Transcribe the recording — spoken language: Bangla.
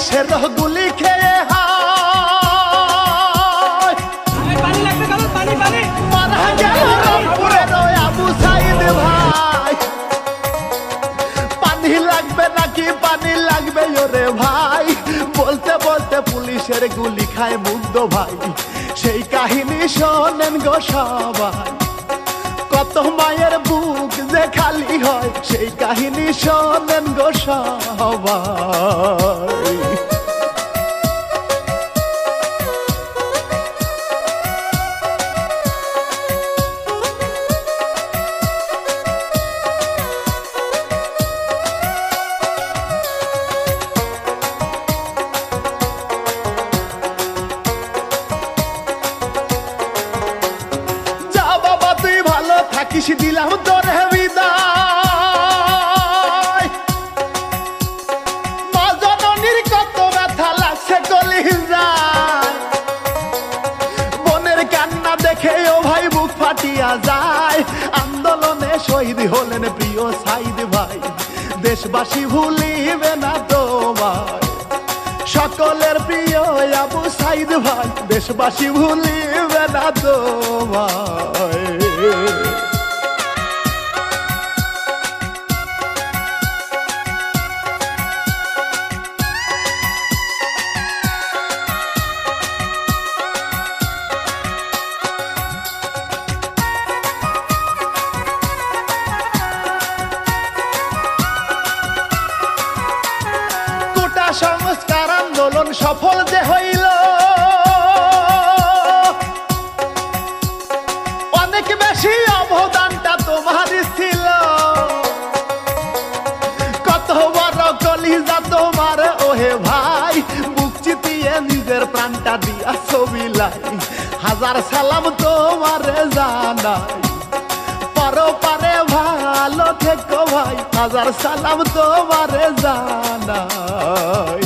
পুলিশের গুলি খেয়ে মারা গেল রংপুরের আবু সাইদ ভাই। পানি লাগবে নাকি পানি লাগবে ওরে ভাই, বলতে বলতে পুলিশের গুলি খায় মুগ্ধ ভাই। সেই কাহিনী শোনেন গো সবাই, কত মায়ের বুক যে খালি হয়, সেই কাহিনী শোনেন গো সবাই। থাকিস দিলাম তোরে বিদায়, মা জননীর কত ব্যথা লাগছে কলিজায়। বোনের কান্না দেখে ও ভাই বুক ফাটিয়া যায়, আন্দোলনে শহীদ হলেন প্রিয় সাইদ ভাই। দেশবাসী ভুলিবে না তোমায়, সকলের প্রিয় আবু সাইদ ভাই। দেশবাসী ভুলিবে না তোমায়। সংস্কার আন্দোলন সফল যে হইল, অনেক বেশি অবদানটা তোমার ছিল। কত বড় কলিজা তোমার ওহে ভাই, বুক চিতিয়ে নিজের প্রাণটা দিয়া ছবিলাই। হাজার সালাম তোমারে জানাই, পারো পারে ভালো থেকো ভাই। হাজার সালাম তোমারে জানাই।